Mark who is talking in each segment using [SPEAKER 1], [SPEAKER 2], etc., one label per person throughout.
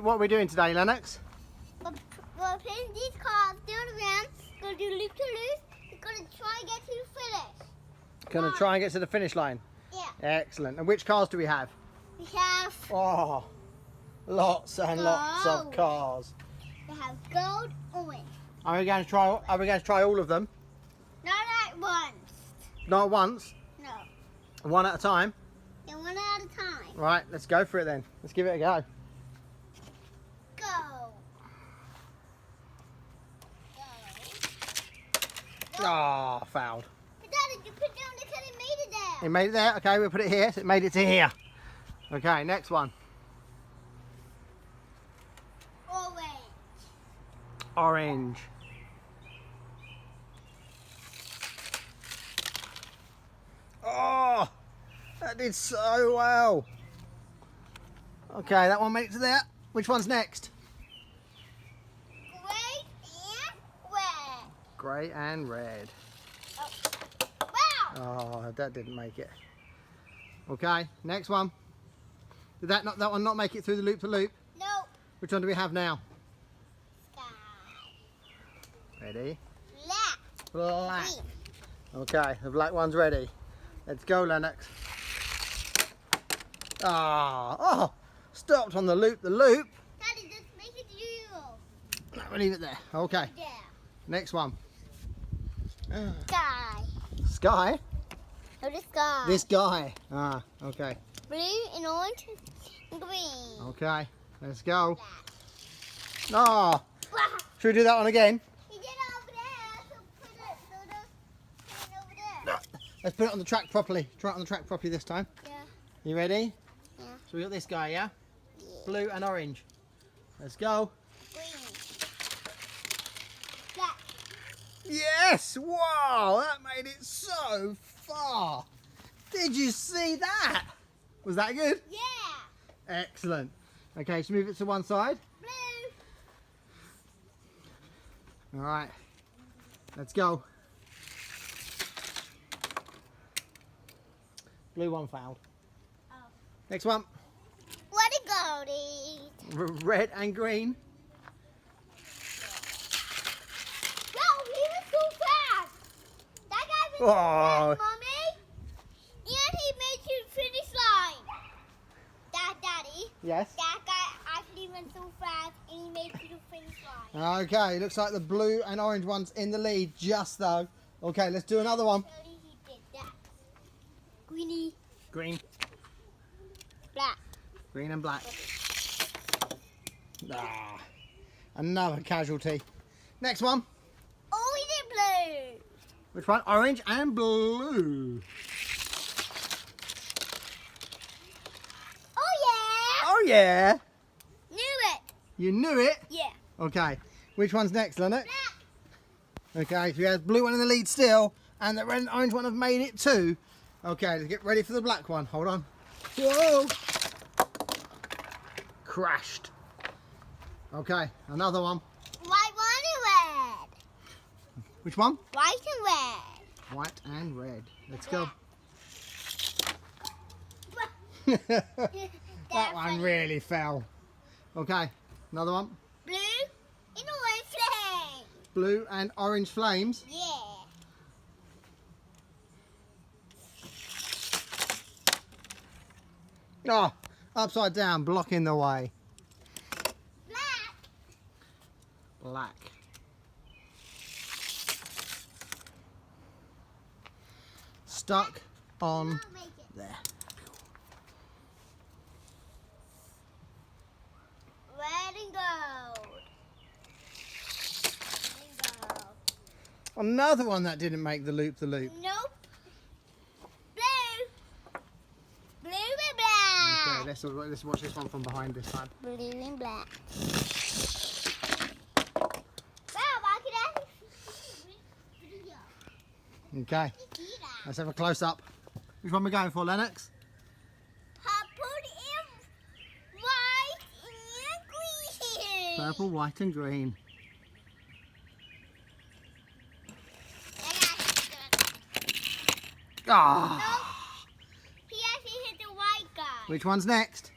[SPEAKER 1] What are we doing today, Lennox?
[SPEAKER 2] We're playing these cars down around. We're going to do loop to loop. We're going to try and get to the finish.
[SPEAKER 1] Going to try and get to the finish line?
[SPEAKER 2] Yeah.
[SPEAKER 1] Excellent. And which cars do we have?
[SPEAKER 2] We have...
[SPEAKER 1] Oh, lots and lots of cars.
[SPEAKER 2] We have gold, orange.
[SPEAKER 1] Are we going to try all of them?
[SPEAKER 2] Not at once.
[SPEAKER 1] Not at once?
[SPEAKER 2] No.
[SPEAKER 1] One at a time?
[SPEAKER 2] Yeah, one at a time.
[SPEAKER 1] Right, let's go for it then. Let's give it a go.
[SPEAKER 2] Go.
[SPEAKER 1] Ah, fouled.
[SPEAKER 2] But Daddy, you put it down because it made it there.
[SPEAKER 1] It made it there? Okay, we'll put it here. So it made it to here. Okay, next one.
[SPEAKER 2] Orange.
[SPEAKER 1] Orange. Oh, that did so well. Okay, that one made it to there. Which one's next?
[SPEAKER 2] Gray and red.
[SPEAKER 1] Grey and red.
[SPEAKER 2] Oh. Wow.
[SPEAKER 1] Oh, that didn't make it. Okay, next one. Did that one not make it through the loop to loop?
[SPEAKER 2] Nope.
[SPEAKER 1] Which one do we have now?
[SPEAKER 2] Sky.
[SPEAKER 1] Ready?
[SPEAKER 2] Black.
[SPEAKER 1] Black.
[SPEAKER 2] Green.
[SPEAKER 1] Okay, the black one's ready. Let's go, Lennox. Ah, oh, stopped on the loop.
[SPEAKER 2] Daddy, just make it you.
[SPEAKER 1] We'll leave it there. Okay,
[SPEAKER 2] Yeah.
[SPEAKER 1] next one.
[SPEAKER 2] Sky.
[SPEAKER 1] Sky?
[SPEAKER 2] No, the sky.
[SPEAKER 1] This guy. Ah, okay.
[SPEAKER 2] Blue and orange and green.
[SPEAKER 1] Okay, let's go. Ah,
[SPEAKER 2] Black.
[SPEAKER 1] should we do that one again?
[SPEAKER 2] You did it over there, so put it over there.
[SPEAKER 1] Let's put it on the track properly. Try it on the track properly this time.
[SPEAKER 2] Yeah.
[SPEAKER 1] You ready?
[SPEAKER 2] Yeah.
[SPEAKER 1] So we got this guy, yeah?
[SPEAKER 2] Yeah.
[SPEAKER 1] Blue and orange. Let's go.
[SPEAKER 2] Green. Black.
[SPEAKER 1] Yes! Wow, that made it so far. Did you see that? Was that good?
[SPEAKER 2] Yeah.
[SPEAKER 1] Excellent. Okay, so move it to one side.
[SPEAKER 2] Blue.
[SPEAKER 1] All right. Let's go. Blue one fouled.
[SPEAKER 2] Oh.
[SPEAKER 1] Next one.
[SPEAKER 2] What a goldie.
[SPEAKER 1] Red and green.
[SPEAKER 2] Yo, he was so fast. That guy was
[SPEAKER 1] Oh.
[SPEAKER 2] so fast, Mommy. And he made you finish line. Daddy.
[SPEAKER 1] Yes.
[SPEAKER 2] That guy actually went so fast and he made you to finish line.
[SPEAKER 1] Okay, looks like the blue and orange one's in the lead, just though. Okay, let's do another one.
[SPEAKER 2] Surely he did that. Greeny.
[SPEAKER 1] Green.
[SPEAKER 2] Black.
[SPEAKER 1] Green and black. Ah, another casualty. Next one.
[SPEAKER 2] Oh, he did blue.
[SPEAKER 1] Which one? Orange and blue.
[SPEAKER 2] Oh, yeah.
[SPEAKER 1] Oh yeah.
[SPEAKER 2] Knew it.
[SPEAKER 1] You knew it.
[SPEAKER 2] Yeah.
[SPEAKER 1] Okay. Which one's next, Lennox?
[SPEAKER 2] Black.
[SPEAKER 1] Okay, so we have blue one in the lead still, and the red and orange one have made it too. Okay, let's get ready for the black one. Hold on. Whoa! Crashed. Okay, another one.
[SPEAKER 2] White one and red.
[SPEAKER 1] Which one?
[SPEAKER 2] White and red.
[SPEAKER 1] White and red. Let's go. That one really fell. Okay, another one.
[SPEAKER 2] Blue and orange flame.
[SPEAKER 1] Blue and orange flames.
[SPEAKER 2] Yeah.
[SPEAKER 1] Oh, upside down, blocking the way.
[SPEAKER 2] Black.
[SPEAKER 1] Black. Stuck on
[SPEAKER 2] I'll make it.
[SPEAKER 1] there.
[SPEAKER 2] Red and gold. Red and gold.
[SPEAKER 1] Another one that didn't make the loop.
[SPEAKER 2] Nope. Blue. Blue and black.
[SPEAKER 1] Okay, let's watch this one from behind this time.
[SPEAKER 2] Blue and black. Wow, I could actually
[SPEAKER 1] Okay, let's have a close up. Which one are we going for, Lennox?
[SPEAKER 2] purple and white and green.
[SPEAKER 1] Purple, white and green. Ah.
[SPEAKER 2] He actually hit the white guy.
[SPEAKER 1] Which one's next?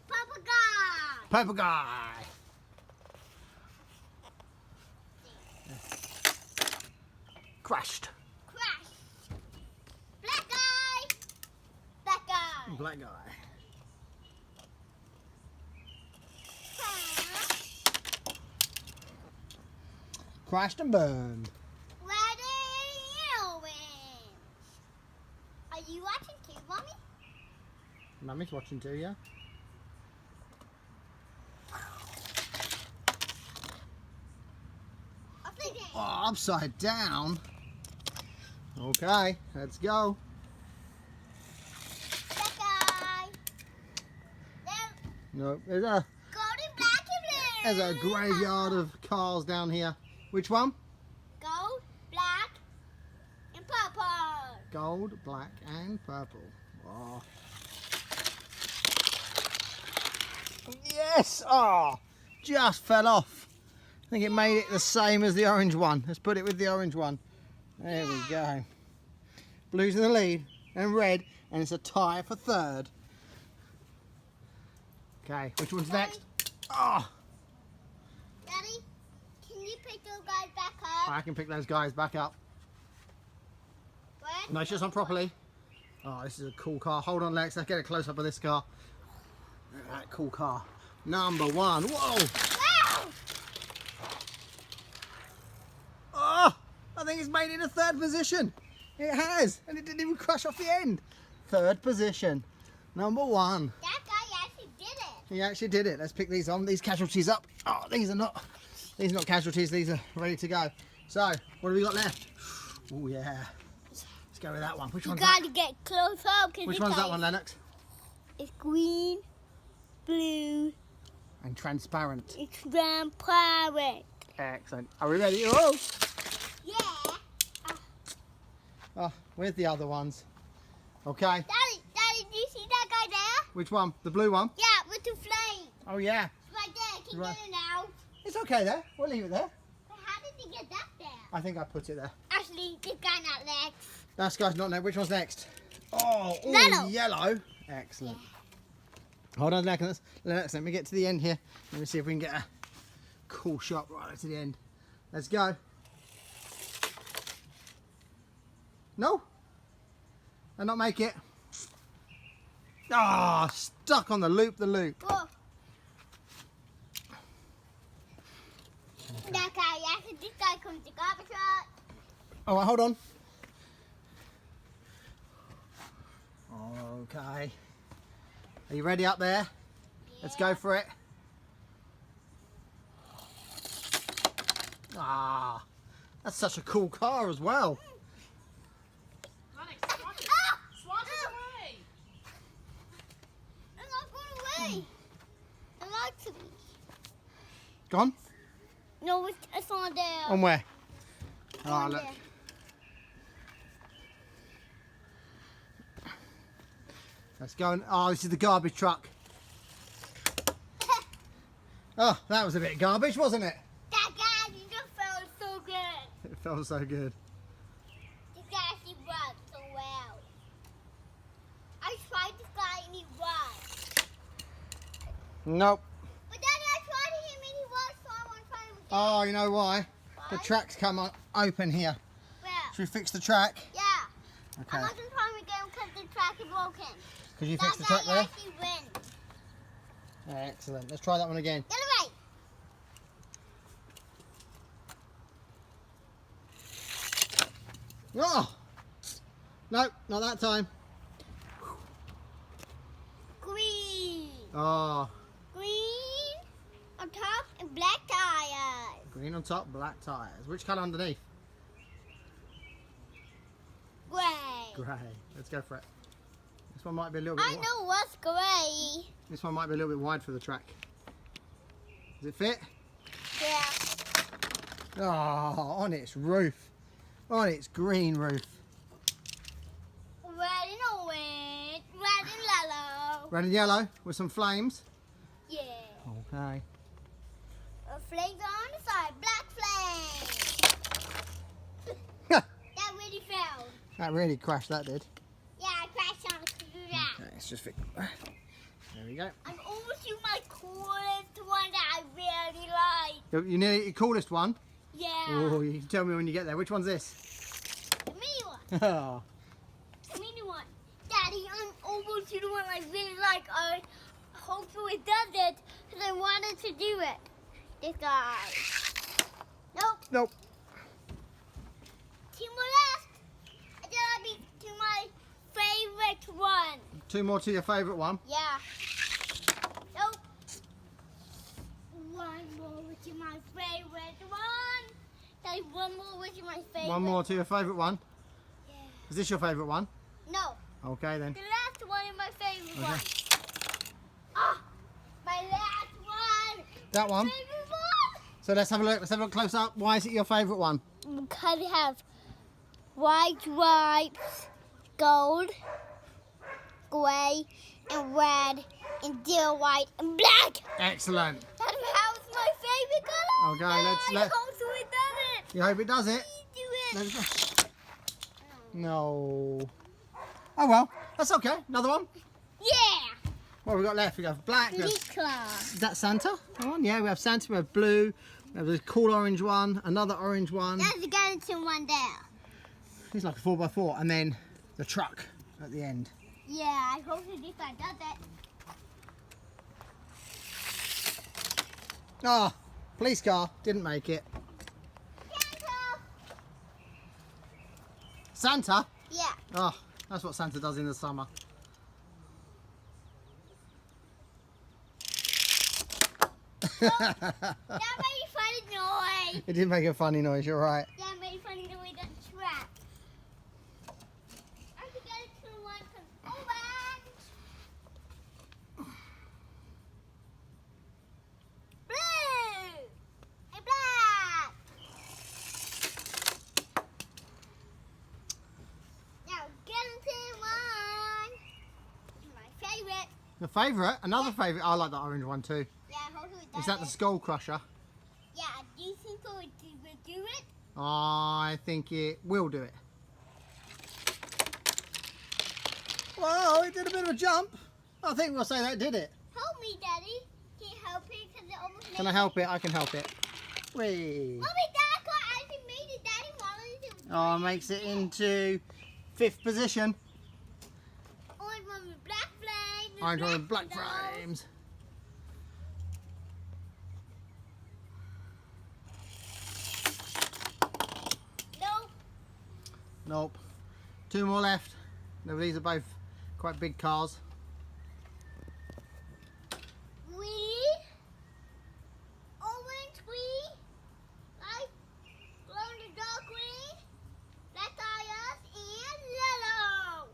[SPEAKER 2] Purple guy.
[SPEAKER 1] Purple guy. Crashed.
[SPEAKER 2] Crash. Black guy. Black guy.
[SPEAKER 1] Black guy.
[SPEAKER 2] Crash.
[SPEAKER 1] Crashed and burned.
[SPEAKER 2] Ready, orange. Are you watching too, Mommy?
[SPEAKER 1] Mummy's watching too, yeah? Oh, upside down. Okay, let's go.
[SPEAKER 2] Black guy.
[SPEAKER 1] No, there's
[SPEAKER 2] Golden, black, and blue.
[SPEAKER 1] a graveyard of cars down here. Which one?
[SPEAKER 2] Gold, black, and purple.
[SPEAKER 1] Gold, black, and purple. Oh. Yes! Oh, just fell off. I think it made it the same as the orange one. Let's put it with the orange one. There we go. Blue's in the lead, and red, and it's a tie for third. Okay, which one's next? Oh,
[SPEAKER 2] Daddy, can you pick those guys back up?
[SPEAKER 1] I can pick those guys back up.
[SPEAKER 2] What?
[SPEAKER 1] No, just on properly. Oh, this is a cool car. Hold on, Lex. Let's get a close up of this car. Look at that cool car. Number one. Whoa!
[SPEAKER 2] Wow!
[SPEAKER 1] Oh, I think it's made it a third position. It has, and it didn't even crash off the end. Third position. Number one.
[SPEAKER 2] That guy actually did it.
[SPEAKER 1] He actually did it. Let's pick these casualties up. Oh, these are not casualties. These are ready to go. So, what have we got left? Oh yeah. Let's go with that one. Which
[SPEAKER 2] You
[SPEAKER 1] one's
[SPEAKER 2] gotta
[SPEAKER 1] that?
[SPEAKER 2] get close up.
[SPEAKER 1] Which one's that one, Lennox?
[SPEAKER 2] It's green, blue,
[SPEAKER 1] And transparent.
[SPEAKER 2] it's transparent.
[SPEAKER 1] Excellent. Are we ready? Oh,
[SPEAKER 2] Yeah.
[SPEAKER 1] oh, where's the other ones? Okay.
[SPEAKER 2] Daddy, do you see that guy there?
[SPEAKER 1] Which one? The blue one?
[SPEAKER 2] Yeah, with the flame.
[SPEAKER 1] Oh yeah.
[SPEAKER 2] Right there. Can you
[SPEAKER 1] Right.
[SPEAKER 2] get it now?
[SPEAKER 1] It's okay there. We'll leave it there.
[SPEAKER 2] But how did he get that there?
[SPEAKER 1] I think I put it there.
[SPEAKER 2] Actually, this guy not next.
[SPEAKER 1] That guy's not there. Which one's next? Oh,
[SPEAKER 2] Yellow.
[SPEAKER 1] Yellow. Excellent. Hold on, Lennox. Let me get to the end here. Let me see if we can get a cool shot right to the end. Let's go. No? I'll not make it. Ah, stuck on the loop.
[SPEAKER 2] Whoa. That guy, actually, this guy comes to garbage truck.
[SPEAKER 1] All right, hold on. Okay. Are you ready up there? Let's go for it. Ah, that's such a cool car as well.
[SPEAKER 3] Lennox, swat it away.
[SPEAKER 2] I'm not going away. I like to be.
[SPEAKER 1] Gone?
[SPEAKER 2] No, it's on there.
[SPEAKER 1] On where?
[SPEAKER 2] It's
[SPEAKER 1] Oh,
[SPEAKER 2] on
[SPEAKER 1] look.
[SPEAKER 2] there.
[SPEAKER 1] Let's go. Oh, this is the garbage truck. Oh, that was a bit of garbage, wasn't it?
[SPEAKER 2] That guy, you just felt so good.
[SPEAKER 1] It felt so good.
[SPEAKER 2] This guy actually worked so well. I tried this guy and he worked.
[SPEAKER 1] Nope.
[SPEAKER 2] But then I tried him and he worked, so I want to try him again.
[SPEAKER 1] Oh, you know why? The
[SPEAKER 2] Why?
[SPEAKER 1] track's come open here.
[SPEAKER 2] Where?
[SPEAKER 1] Should we fix the track?
[SPEAKER 2] Yeah.
[SPEAKER 1] Okay.
[SPEAKER 2] I'm not going to try him again because the track is broken.
[SPEAKER 1] Could you
[SPEAKER 2] That
[SPEAKER 1] fix the
[SPEAKER 2] guy
[SPEAKER 1] track there?
[SPEAKER 2] actually wins.
[SPEAKER 1] Excellent. Let's try that one again.
[SPEAKER 2] Get it right.
[SPEAKER 1] Oh! No, not that time.
[SPEAKER 2] Green.
[SPEAKER 1] Oh,
[SPEAKER 2] Green on top and black tires.
[SPEAKER 1] green on top, black tyres. Which colour underneath?
[SPEAKER 2] Gray.
[SPEAKER 1] Grey. Let's go for it. This one might be a little bit
[SPEAKER 2] I know what's gray.
[SPEAKER 1] This one might be a little bit wide for the track. Does it fit?
[SPEAKER 2] Yeah.
[SPEAKER 1] Oh, on its roof. On its green roof.
[SPEAKER 2] Red and orange. Red and yellow.
[SPEAKER 1] Red and yellow with some flames.
[SPEAKER 2] Yeah.
[SPEAKER 1] Okay.
[SPEAKER 2] Flames on the side. Black flame. That really fell.
[SPEAKER 1] That really crashed, that did.
[SPEAKER 2] Yeah, I crashed on the computer.
[SPEAKER 1] Okay, let's just fix. There we go.
[SPEAKER 2] I'm almost using my coolest
[SPEAKER 1] You nearly your coolest one?
[SPEAKER 2] Yeah.
[SPEAKER 1] Oh, you can tell me when you get there. Which one's this?
[SPEAKER 2] The mini one.
[SPEAKER 1] Oh.
[SPEAKER 2] The mini one. Daddy, I'm almost to the one I really like. I hope it does it because I wanted to do it. This guy. Nope.
[SPEAKER 1] Nope.
[SPEAKER 2] 2 more left. And then I'll be to my favorite one.
[SPEAKER 1] 2 more to your favourite one.
[SPEAKER 2] Yeah. Nope. 1 more which is my favorite one. Daddy, 1 more which is my favorite.
[SPEAKER 1] 1 more to your favourite one.
[SPEAKER 2] Yeah.
[SPEAKER 1] Is this your favourite one?
[SPEAKER 2] No.
[SPEAKER 1] Okay then.
[SPEAKER 2] The last one is my favorite
[SPEAKER 1] Okay.
[SPEAKER 2] one. Ah, my last one.
[SPEAKER 1] That one.
[SPEAKER 2] Favorite one.
[SPEAKER 1] So let's have a look. Let's have a look close up. Why is it your favourite one?
[SPEAKER 2] Because it has white stripes, gold, grey, and red, and deer white, and black.
[SPEAKER 1] Excellent.
[SPEAKER 2] That's how it's my favorite colour.
[SPEAKER 1] Okay, let's-
[SPEAKER 2] I hope so it does it.
[SPEAKER 1] You hope it does it?
[SPEAKER 2] Please do it.
[SPEAKER 1] Let's go. No. Oh well, that's okay. Another one.
[SPEAKER 2] Yeah.
[SPEAKER 1] What have we got left? We have black. we have-
[SPEAKER 2] Nicola.
[SPEAKER 1] Is that Santa? Come on, yeah, we have Santa, we have blue, we have this cool orange one, another orange one.
[SPEAKER 2] That's the skeleton one there.
[SPEAKER 1] It's like a 4x4, and then the truck at the end.
[SPEAKER 2] Yeah, I hope this one does it.
[SPEAKER 1] Oh, police car, didn't make it.
[SPEAKER 2] Santa.
[SPEAKER 1] Santa?
[SPEAKER 2] Yeah.
[SPEAKER 1] Oh, that's what Santa does in the summer.
[SPEAKER 2] That made a funny noise.
[SPEAKER 1] It did make a funny noise, you're right.
[SPEAKER 2] That made a funny noise on track. I can get it to one from orange. Blue and black. Now skeleton one. My favorite.
[SPEAKER 1] Your favourite? Another favourite? I like the orange one too.
[SPEAKER 2] Yeah, hopefully it does
[SPEAKER 1] Is that the
[SPEAKER 2] it.
[SPEAKER 1] Skull Crusher?
[SPEAKER 2] Yeah, do you think it would do it?
[SPEAKER 1] I think it will do it. Whoa, it did a bit of a jump. I think we'll say that did it.
[SPEAKER 2] Help me, Daddy. Can you help me? Because it almost made
[SPEAKER 1] Can I help it? I can help it. Whee.
[SPEAKER 2] Mommy, Dad, I actually made it. Daddy wanted to.
[SPEAKER 1] Oh, it makes it into 5th position.
[SPEAKER 2] Orange one with black flames.
[SPEAKER 1] Orange one with black
[SPEAKER 2] windows.
[SPEAKER 1] frames.
[SPEAKER 2] Nope.
[SPEAKER 1] Nope. 2 more left. No, these are both quite big cars.
[SPEAKER 2] Orange, green, light, glow in the dark green, black tires, and yellow.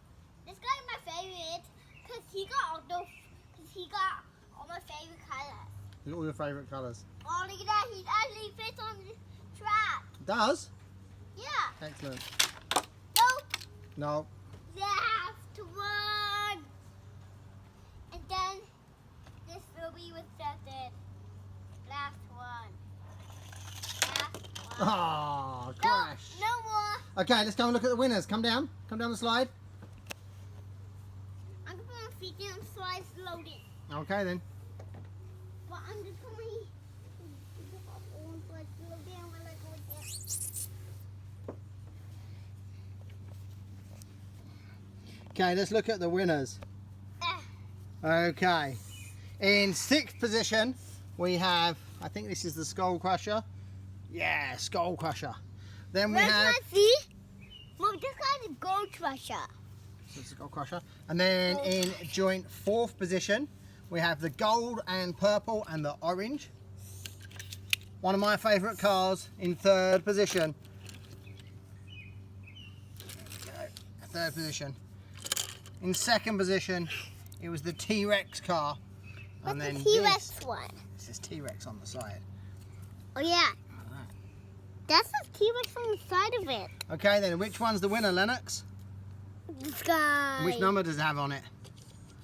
[SPEAKER 2] This guy is my favorite because he got all my favorite colors.
[SPEAKER 1] Look at all your favourite colours.
[SPEAKER 2] Oh, look at that. He actually fits on the track.
[SPEAKER 1] Does?
[SPEAKER 2] Yeah.
[SPEAKER 1] Excellent.
[SPEAKER 2] Nope.
[SPEAKER 1] No.
[SPEAKER 2] Last one. And then this will be with it. Last one. Last one.
[SPEAKER 1] Oh,
[SPEAKER 2] No,
[SPEAKER 1] crash.
[SPEAKER 2] no more.
[SPEAKER 1] Okay, let's go and look at the winners. Come down. Come down the slide.
[SPEAKER 2] I'm gonna put my feet down so I slow it.
[SPEAKER 1] Okay then.
[SPEAKER 2] But I'm just gonna so I slow down when I go down.
[SPEAKER 1] Okay, let's look at the winners.
[SPEAKER 2] Ah,
[SPEAKER 1] Okay. In 6th position, we have, I think this is the Skull Crusher. Yeah, Skull Crusher. Then we
[SPEAKER 2] where's
[SPEAKER 1] have,
[SPEAKER 2] my feet? Mom, this guy's a gold crusher.
[SPEAKER 1] this is the Skull Crusher. And then in joint 4th position, we have the gold and purple and the orange. One of my favourite cars in 3rd position. There we go. 3rd position. In 2nd position, it was the T-Rex car. And
[SPEAKER 2] What's
[SPEAKER 1] then
[SPEAKER 2] the T-Rex one?
[SPEAKER 1] this is T-Rex on the side.
[SPEAKER 2] Oh yeah,
[SPEAKER 1] Like that.
[SPEAKER 2] that's the T-Rex on the side of it.
[SPEAKER 1] Okay then, which one's the winner, Lennox?
[SPEAKER 2] This guy.
[SPEAKER 1] And which number does it have on it?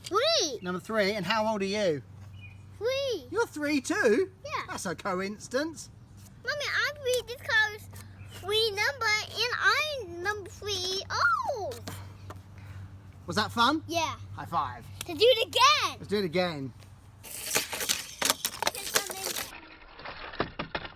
[SPEAKER 2] 3.
[SPEAKER 1] Number 3. And how old are you?
[SPEAKER 2] 3.
[SPEAKER 1] You're 3 too?
[SPEAKER 2] Yeah.
[SPEAKER 1] That's a coincidence.
[SPEAKER 2] Mommy, I read this car's 3 number and I'm number 3. Oh!
[SPEAKER 1] Was that fun?
[SPEAKER 2] Yeah.
[SPEAKER 1] High five.
[SPEAKER 2] To do it again.
[SPEAKER 1] Let's do it again.
[SPEAKER 2] Put some in there.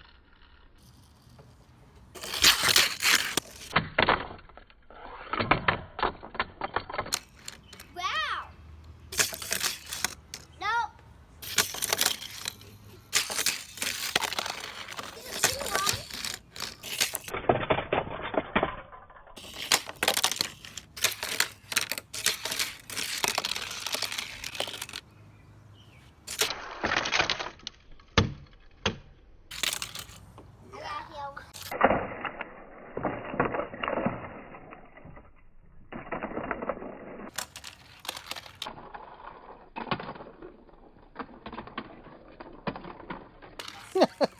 [SPEAKER 2] Yellow.